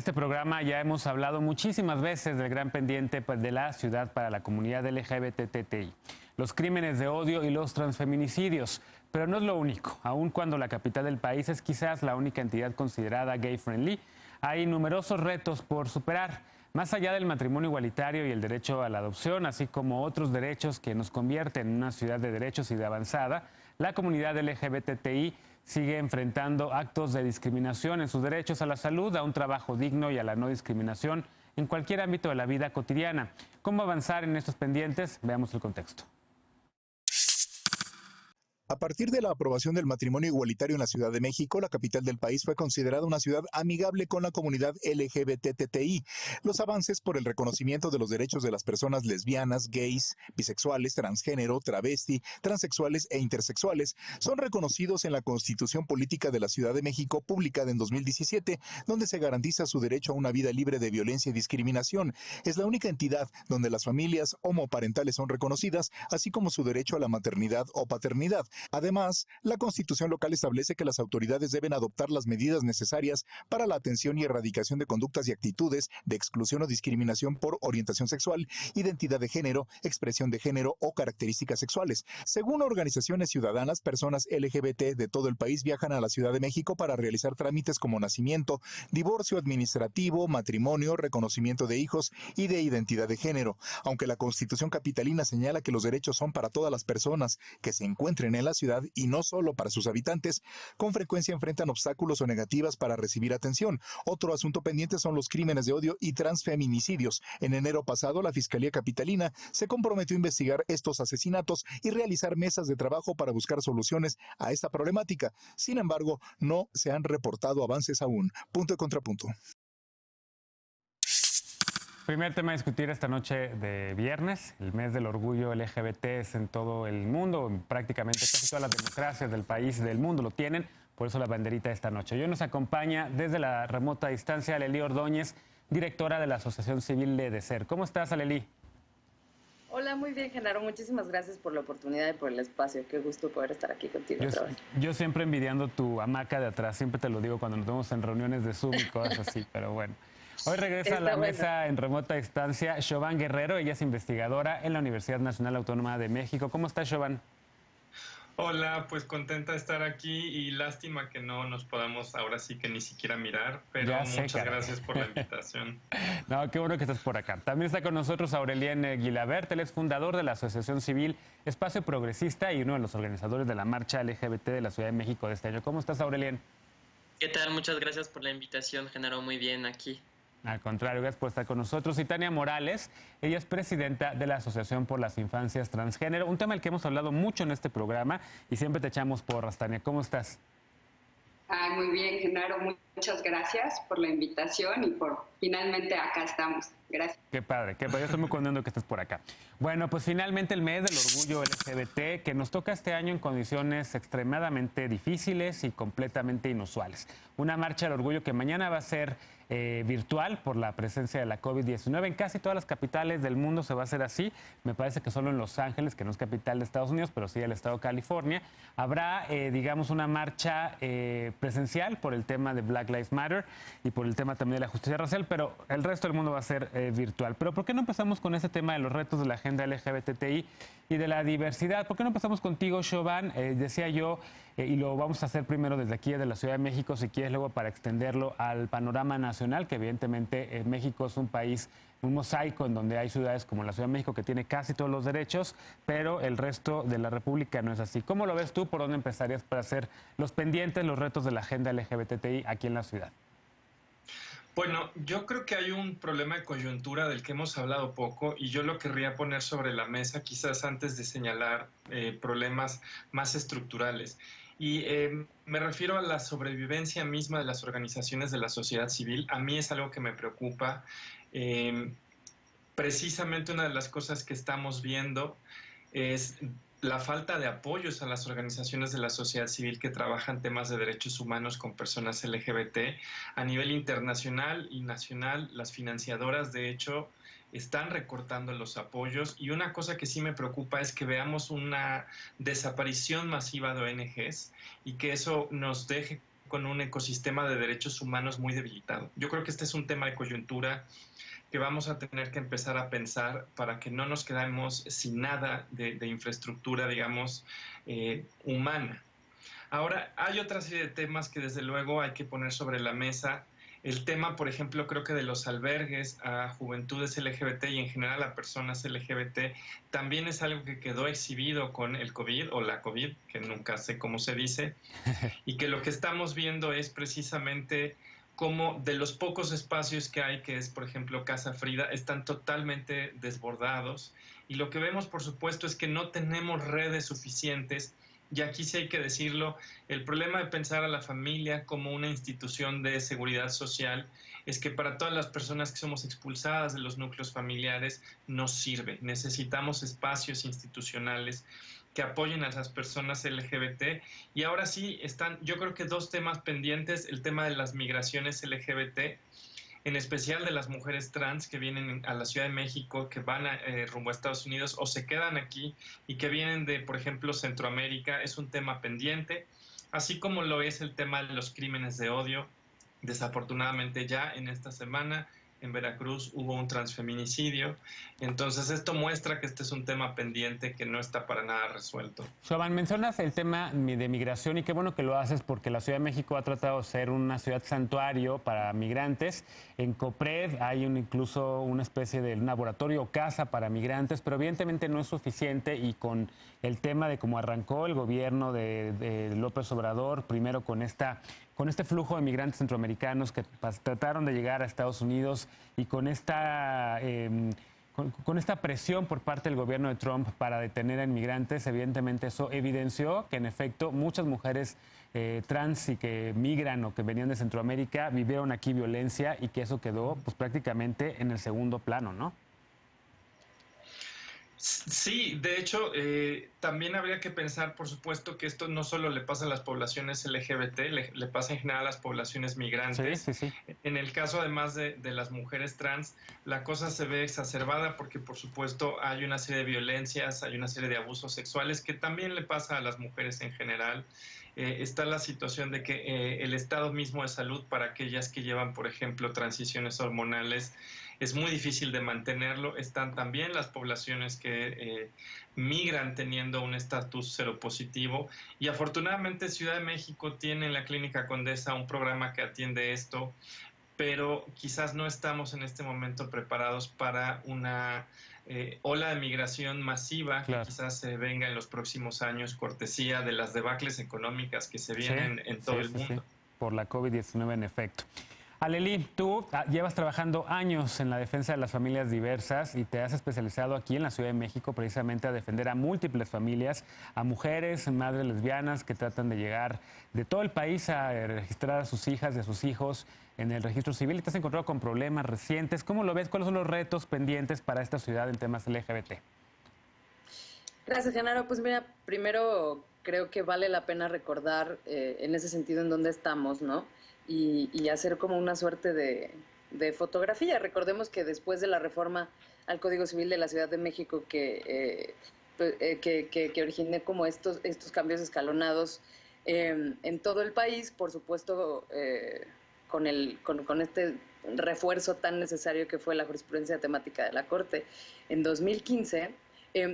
este programa ya hemos hablado muchísimas veces del gran pendiente de la ciudad para la comunidad LGBTTI, los crímenes de odio y los transfeminicidios. Pero no es lo único. Aun cuando la capital del país es quizás la única entidad considerada gay-friendly, hay numerosos retos por superar. Más allá del matrimonio igualitario y el derecho a la adopción, así como otros derechos que nos convierten en una ciudad de derechos y de avanzada, la comunidad LGBTI sigue enfrentando actos de discriminación en sus derechos a la salud, a un trabajo digno y a la no discriminación en cualquier ámbito de la vida cotidiana. ¿Cómo avanzar en estos pendientes? Veamos el contexto. A partir de la aprobación del matrimonio igualitario en la Ciudad de México, la capital del país fue considerada una ciudad amigable con la comunidad LGBTTI. Los avances por el reconocimiento de los derechos de las personas lesbianas, gays, bisexuales, transgénero, travesti, transexuales e intersexuales son reconocidos en la Constitución Política de la Ciudad de México, publicada en 2017, donde se garantiza su derecho a una vida libre de violencia y discriminación. Es la única entidad donde las familias homoparentales son reconocidas, así como su derecho a la maternidad o paternidad. Además, la Constitución local establece que las autoridades deben adoptar las medidas necesarias para la atención y erradicación de conductas y actitudes de exclusión o discriminación por orientación sexual, identidad de género, expresión de género o características sexuales. Según organizaciones ciudadanas, personas LGBT de todo el país viajan a la Ciudad de México para realizar trámites como nacimiento, divorcio administrativo, matrimonio, reconocimiento de hijos y de identidad de género. Aunque la Constitución capitalina señala que los derechos son para todas las personas que se encuentren en la ciudad y no solo para sus habitantes, con frecuencia enfrentan obstáculos o negativas para recibir atención. Otro asunto pendiente son los crímenes de odio y transfeminicidios. En enero pasado, la Fiscalía Capitalina se comprometió a investigar estos asesinatos y realizar mesas de trabajo para buscar soluciones a esta problemática. Sin embargo, no se han reportado avances aún. Punto y contrapunto. Primer tema a discutir esta noche de viernes. El mes del orgullo LGBT es en todo el mundo, prácticamente casi todas las democracias del país y del mundo lo tienen, por eso la banderita esta noche. Hoy nos acompaña desde la remota distancia Alelí Ordóñez, directora de la Asociación Civil de Ser. ¿Cómo estás, Alelí? Hola, muy bien, Genaro. Muchísimas gracias por la oportunidad y por el espacio. Qué gusto poder estar aquí contigo otra vez. Yo siempre envidiando tu hamaca de atrás, siempre te lo digo cuando nos vemos en reuniones de Zoom y cosas así, pero bueno. Hoy regresa a la mesa en remota distancia Siobhan Guerrero. Ella es investigadora en la Universidad Nacional Autónoma de México. ¿Cómo está, Siobhan? Hola, pues contenta de estar aquí y lástima que no nos podamos ahora sí que ni siquiera mirar, pero muchas gracias por la invitación. No, qué bueno que estás por acá. También está con nosotros Aurelien Guilabert, él es fundador de la Asociación Civil Espacio Progresista y uno de los organizadores de la marcha LGBT de la Ciudad de México de este año. ¿Cómo estás, Aurelien? ¿Qué tal? Muchas gracias por la invitación, Genaro. Muy bien aquí. Al contrario, gracias por estar con nosotros. Y Tania Morales, ella es presidenta de la Asociación por las Infancias Transgénero, un tema del que hemos hablado mucho en este programa y siempre te echamos porras, Tania. ¿Cómo estás? Muy bien, Genaro. Muchas gracias por la invitación y por finalmente acá estamos. Gracias. Qué padre, yo estoy muy contento que estés por acá. Bueno, pues finalmente el mes del orgullo LGBT que nos toca este año en condiciones extremadamente difíciles y completamente inusuales. Una marcha del orgullo que mañana va a ser virtual por la presencia de la COVID-19. En casi todas las capitales del mundo se va a hacer así. Me parece que solo en Los Ángeles, que no es capital de Estados Unidos, pero sí el estado de California, habrá, digamos, una marcha presencial por el tema de Black Lives Matter y por el tema también de la justicia racial, pero el resto del mundo va a ser virtual. Pero ¿por qué no empezamos con ese tema de los retos de la agenda LGBTI y de la diversidad? ¿Por qué no empezamos contigo, Siobhan? Decía yo, y lo vamos a hacer primero desde aquí, desde la Ciudad de México, si quieres, luego para extenderlo al panorama nacional, que evidentemente México es un país, un mosaico en donde hay ciudades como la Ciudad de México que tiene casi todos los derechos, pero el resto de la República no es así. ¿Cómo lo ves tú? ¿Por dónde empezarías para hacer los pendientes, los retos de la agenda LGBTI aquí en la ciudad? Bueno, yo creo que hay un problema de coyuntura del que hemos hablado poco y yo lo querría poner sobre la mesa quizás antes de señalar problemas más estructurales. Y me refiero a la sobrevivencia misma de las organizaciones de la sociedad civil. A mí es algo que me preocupa. Precisamente una de las cosas que estamos viendo es la falta de apoyos a las organizaciones de la sociedad civil que trabajan temas de derechos humanos con personas LGBT. A nivel internacional y nacional, las financiadoras, de hecho, están recortando los apoyos y una cosa que sí me preocupa es que veamos una desaparición masiva de ONGs y que eso nos deje con un ecosistema de derechos humanos muy debilitado. Yo creo que este es un tema de coyuntura que vamos a tener que empezar a pensar para que no nos quedemos sin nada de infraestructura, digamos, humana. Ahora, hay otra serie de temas que desde luego hay que poner sobre la mesa. El tema, por ejemplo, creo que de los albergues a juventudes LGBT y en general a personas LGBT, también es algo que quedó exhibido con el COVID o la COVID, que nunca sé cómo se dice, y que lo que estamos viendo es precisamente cómo de los pocos espacios que hay, que es, por ejemplo, Casa Frida, están totalmente desbordados. Y lo que vemos, por supuesto, es que no tenemos redes suficientes. Y aquí sí hay que decirlo, el problema de pensar a la familia como una institución de seguridad social es que para todas las personas que somos expulsadas de los núcleos familiares no sirve. Necesitamos espacios institucionales que apoyen a las personas LGBT. Y ahora sí están, yo creo que dos temas pendientes, el tema de las migraciones LGBT, en especial de las mujeres trans que vienen a la Ciudad de México, que van rumbo a Estados Unidos o se quedan aquí y que vienen de, por ejemplo, Centroamérica, es un tema pendiente, así como lo es el tema de los crímenes de odio. Desafortunadamente ya en esta semana en Veracruz hubo un transfeminicidio, entonces esto muestra que este es un tema pendiente que no está para nada resuelto. Xovan, mencionas el tema de migración y qué bueno que lo haces porque la Ciudad de México ha tratado de ser una ciudad santuario para migrantes. En COPRED hay incluso una especie de laboratorio o casa para migrantes, pero evidentemente no es suficiente y con el tema de cómo arrancó el gobierno de López Obrador, primero con este flujo de migrantes centroamericanos que trataron de llegar a Estados Unidos y con esta presión por parte del gobierno de Trump para detener a inmigrantes, evidentemente eso evidenció que en efecto muchas mujeres trans y que migran o que venían de Centroamérica vivieron aquí violencia y que eso quedó pues prácticamente en el segundo plano, ¿no? Sí, de hecho, también habría que pensar, por supuesto, que esto no solo le pasa a las poblaciones LGBT, le pasa en general a las poblaciones migrantes. Sí, sí, sí. En el caso, además de las mujeres trans, la cosa se ve exacerbada porque, por supuesto, hay una serie de violencias, hay una serie de abusos sexuales que también le pasa a las mujeres en general. Está la situación de que el estado mismo de salud para aquellas que llevan, por ejemplo, transiciones hormonales, es muy difícil de mantenerlo. Están también las poblaciones que migran teniendo un estatus seropositivo. Y afortunadamente Ciudad de México tiene en la Clínica Condesa un programa que atiende esto, pero quizás no estamos en este momento preparados para una ola de migración masiva que quizás se venga en los próximos años, cortesía de las debacles económicas que se vienen en todo el mundo. Sí. Por la COVID-19, en efecto. Aleli, tú llevas trabajando años en la defensa de las familias diversas y te has especializado aquí en la Ciudad de México precisamente a defender a múltiples familias, a mujeres, madres lesbianas que tratan de llegar de todo el país a registrar a sus hijas y a sus hijos en el registro civil y te has encontrado con problemas recientes. ¿Cómo lo ves? ¿Cuáles son los retos pendientes para esta ciudad en temas LGBT? Gracias, Genaro. Pues mira, primero creo que vale la pena recordar en ese sentido en dónde estamos, ¿no? Y hacer como una suerte de fotografía. Recordemos que después de la reforma al Código Civil de la Ciudad de México que originé como estos cambios escalonados en todo el país, por supuesto, con este refuerzo tan necesario que fue la jurisprudencia temática de la Corte en 2015,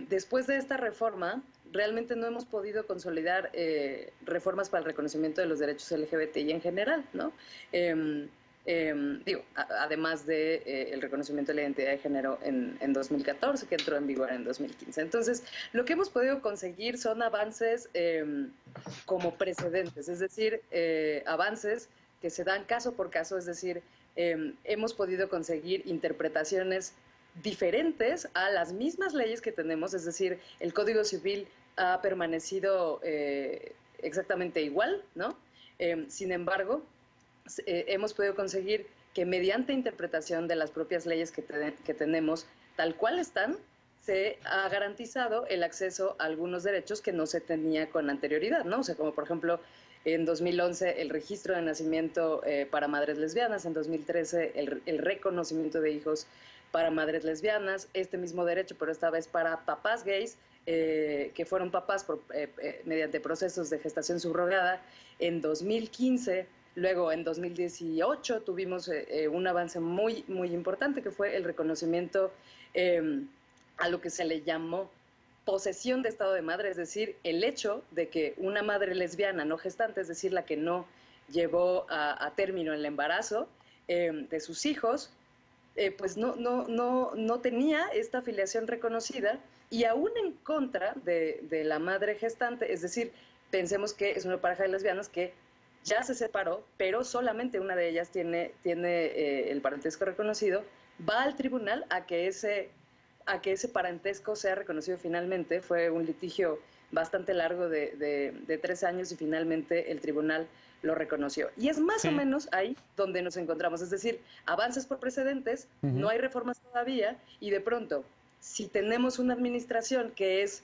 después de esta reforma, realmente no hemos podido consolidar reformas para el reconocimiento de los derechos LGBTI en general, ¿no? Además de el reconocimiento de la identidad de género en 2014, que entró en vigor en 2015. Entonces, lo que hemos podido conseguir son avances como precedentes, es decir, avances que se dan caso por caso, es decir, hemos podido conseguir interpretaciones diferentes a las mismas leyes que tenemos, es decir, el Código Civil ha permanecido exactamente igual, ¿no? Sin embargo, hemos podido conseguir que mediante interpretación de las propias leyes que tenemos, tal cual están, se ha garantizado el acceso a algunos derechos que no se tenía con anterioridad, ¿no? O sea, como por ejemplo, en 2011 el registro de nacimiento para madres lesbianas, en 2013 el reconocimiento de hijos para madres lesbianas, este mismo derecho, pero esta vez para papás gays, que fueron papás mediante procesos de gestación subrogada en 2015. Luego, en 2018, tuvimos un avance muy, muy importante, que fue el reconocimiento a lo que se le llamó posesión de estado de madre, es decir, el hecho de que una madre lesbiana no gestante, es decir, la que no llevó a término el embarazo de sus hijos, pues no tenía esta filiación reconocida, y aún en contra de la madre gestante, es decir, pensemos que es una pareja de lesbianas que ya se separó, pero solamente una de ellas tiene el parentesco reconocido, va al tribunal a que ese parentesco sea reconocido finalmente. Fue un litigio bastante largo de 3 años, y finalmente el tribunal lo reconoció. Y es más o menos ahí donde nos encontramos, es decir, avances por precedentes, no hay reformas todavía, y de pronto, si tenemos una administración que es,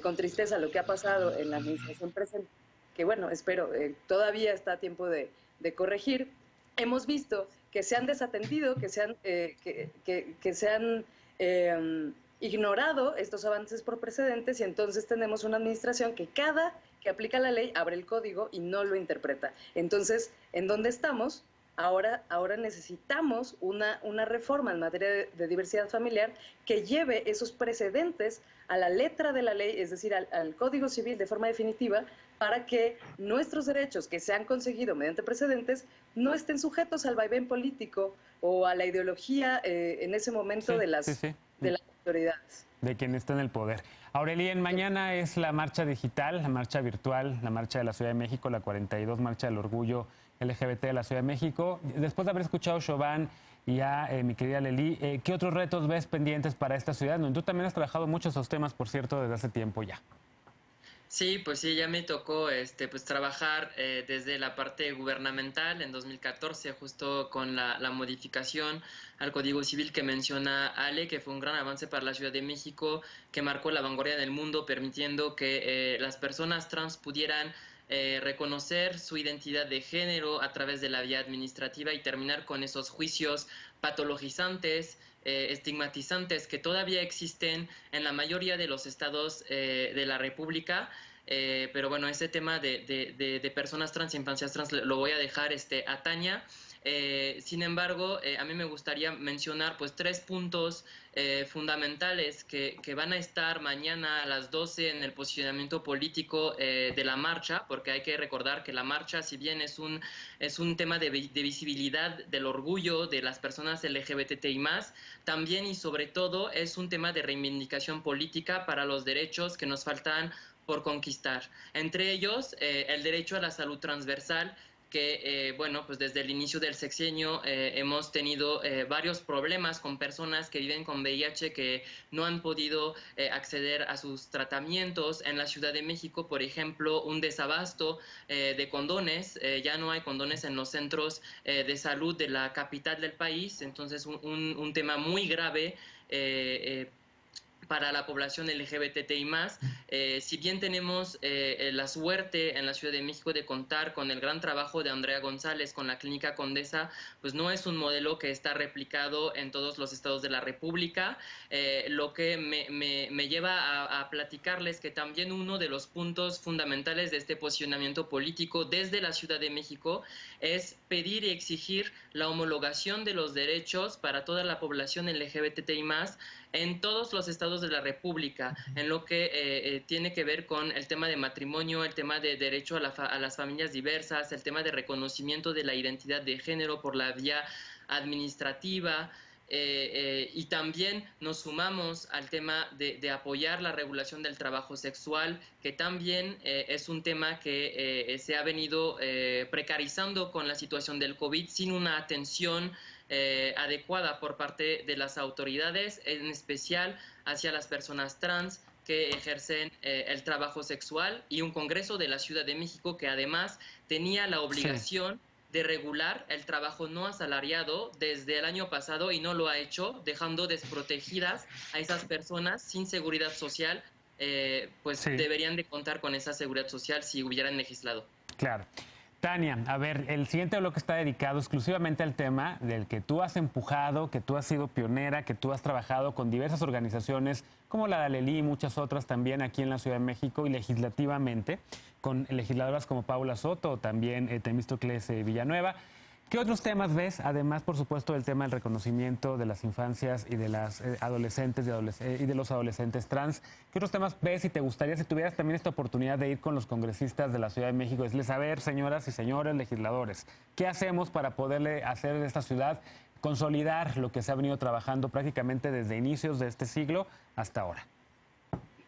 con tristeza, lo que ha pasado en la administración presente, que bueno, espero, todavía está a tiempo de corregir, hemos visto que se han desatendido, que se han ignorado estos avances por precedentes, y entonces tenemos una administración que cada que aplica la ley abre el código y no lo interpreta. Entonces, ¿en dónde estamos? Ahora necesitamos una reforma en materia de diversidad familiar que lleve esos precedentes a la letra de la ley, es decir, al Código Civil de forma definitiva, para que nuestros derechos que se han conseguido mediante precedentes no estén sujetos al vaivén político o a la ideología en ese momento de las autoridades. De quien está en el poder. Aurelien, mañana es la marcha digital, la marcha virtual, la marcha de la Ciudad de México, la 42 Marcha del Orgullo LGBT de la Ciudad de México. Después de haber escuchado a Chauvin y a mi querida Lely, ¿qué otros retos ves pendientes para esta ciudad? Tú también has trabajado mucho esos temas, por cierto, desde hace tiempo ya. Sí, pues sí, ya me tocó pues trabajar desde la parte gubernamental en 2014, justo con la modificación al Código Civil que menciona Ale, que fue un gran avance para la Ciudad de México, que marcó la vanguardia del mundo, permitiendo que las personas trans pudieran reconocer su identidad de género a través de la vía administrativa y terminar con esos juicios patologizantes, estigmatizantes que todavía existen en la mayoría de los estados de la República. Pero bueno, ese tema de personas trans y infancias trans lo voy a dejar a Tania. Sin embargo, a mí me gustaría mencionar pues 3 puntos fundamentales que van a estar mañana a las 12 en el posicionamiento político de la marcha, porque hay que recordar que la marcha, si bien es un tema de visibilidad del orgullo de las personas LGBTI+, también y sobre todo es un tema de reivindicación política para los derechos que nos faltan por conquistar. Entre ellos, el derecho a la salud transversal, que, bueno, pues desde el inicio del sexenio hemos tenido varios problemas con personas que viven con VIH que no han podido acceder a sus tratamientos. En la Ciudad de México, por ejemplo, un desabasto de condones, ya no hay condones en los centros de salud de la capital del país, entonces un tema muy grave para la población LGBTI+. Si bien tenemos la suerte en la Ciudad de México de contar con el gran trabajo de Andrea González con la Clínica Condesa, pues no es un modelo que está replicado en todos los estados de la República. Lo que me lleva a platicarles que también uno de los puntos fundamentales de este posicionamiento político desde la Ciudad de México es pedir y exigir la homologación de los derechos para toda la población LGBTI+, en todos los estados de la República, en lo que tiene que ver con el tema de matrimonio, el tema de derecho a las familias diversas, el tema de reconocimiento de la identidad de género por la vía administrativa, y también nos sumamos al tema de apoyar la regulación del trabajo sexual, que también es un tema que se ha venido precarizando con la situación del COVID sin una atención adecuada por parte de las autoridades, en especial hacia las personas trans que ejercen el trabajo sexual, y un Congreso de la Ciudad de México que además tenía la obligación de regular el trabajo no asalariado desde el año pasado y no lo ha hecho, dejando desprotegidas a esas personas sin seguridad social, pues deberían de contar con esa seguridad social si hubieran legislado. Claro. Tania, a ver, el siguiente bloque está dedicado exclusivamente al tema del que tú has empujado, que tú has sido pionera, que tú has trabajado con diversas organizaciones como la de Alelí y muchas otras también aquí en la Ciudad de México y legislativamente, con legisladoras como Paula Soto o también Temístocles Villanueva. ¿Qué otros temas ves? Además, por supuesto, del tema del reconocimiento de las infancias y de las adolescentes y de los adolescentes trans. ¿Qué otros temas ves y te gustaría, si tuvieras también esta oportunidad de ir con los congresistas de la Ciudad de México, decirles, a ver, señoras y señores legisladores, ¿qué hacemos para poderle hacer de esta ciudad consolidar lo que se ha venido trabajando prácticamente desde inicios de este siglo hasta ahora?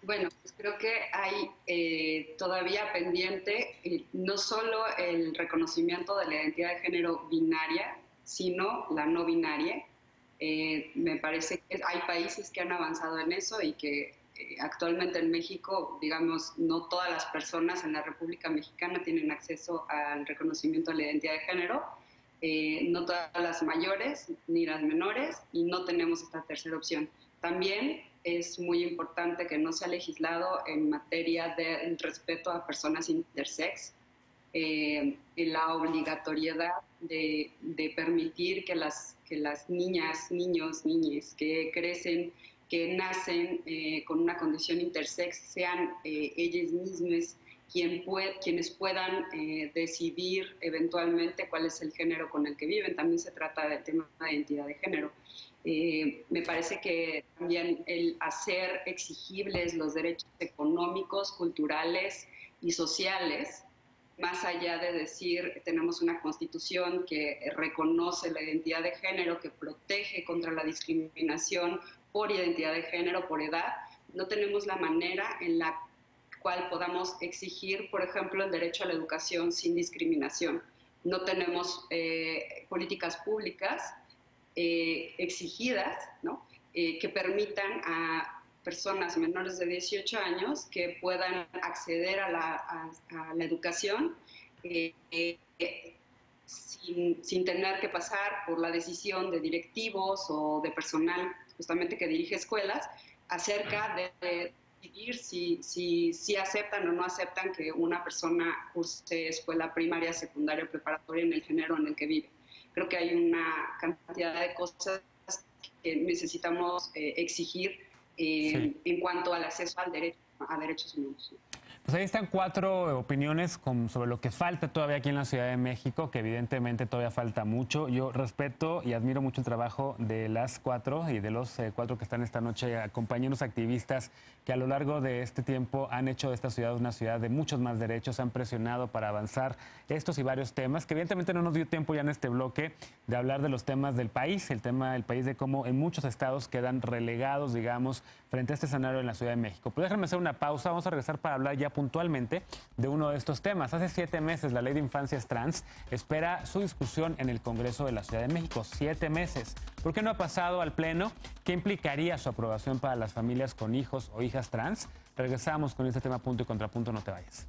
Bueno, pues creo que hay todavía pendiente no solo el reconocimiento de la identidad de género binaria, sino la no binaria. Me parece que hay países que han avanzado en eso y que actualmente en México, digamos, no todas las personas en la República Mexicana tienen acceso al reconocimiento de la identidad de género, no todas las mayores ni las menores, y no tenemos esta tercera opción. También es muy importante que no se ha legislado en materia de respeto a personas intersex, la obligatoriedad de permitir que las niñas, niños, niñas que crecen, que nacen con una condición intersex, sean ellas mismas quienes puedan decidir eventualmente cuál es el género con el que viven. También se trata del tema de identidad de género. Me parece que también el hacer exigibles los derechos económicos, culturales y sociales, más allá de decir tenemos una constitución que reconoce la identidad de género, que protege contra la discriminación por identidad de género, por edad, no tenemos la manera en la cual podamos exigir, por ejemplo, el derecho a la educación sin discriminación. No tenemos políticas públicas exigidas, ¿no? Que permitan a personas menores de 18 años que puedan acceder a la educación sin tener que pasar por la decisión de directivos o de personal justamente que dirige escuelas acerca de decidir si aceptan o no aceptan que una persona curse escuela primaria, secundaria o preparatoria en el género en el que vive. Creo que hay una cantidad de cosas que necesitamos exigir en cuanto al acceso a derechos humanos. Pues ahí están 4 opiniones sobre lo que falta todavía aquí en la Ciudad de México, que evidentemente todavía falta mucho. Yo respeto y admiro mucho el trabajo de las 4 y de los 4 que están esta noche, compañeros activistas que a lo largo de este tiempo han hecho de esta ciudad una ciudad de muchos más derechos, han presionado para avanzar estos y varios temas, que evidentemente no nos dio tiempo ya en este bloque de hablar de los temas del país, el tema del país, de cómo en muchos estados quedan relegados, digamos, frente a este escenario en la Ciudad de México. Pero déjenme hacer una pausa, vamos a regresar para hablar ya puntualmente de uno de estos temas. Hace 7 meses la Ley de Infancias Trans espera su discusión en el Congreso de la Ciudad de México. 7 meses. ¿Por qué no ha pasado al Pleno? ¿Qué implicaría su aprobación para las familias con hijos o hijas trans? Regresamos con este tema punto y contrapunto, no te vayas.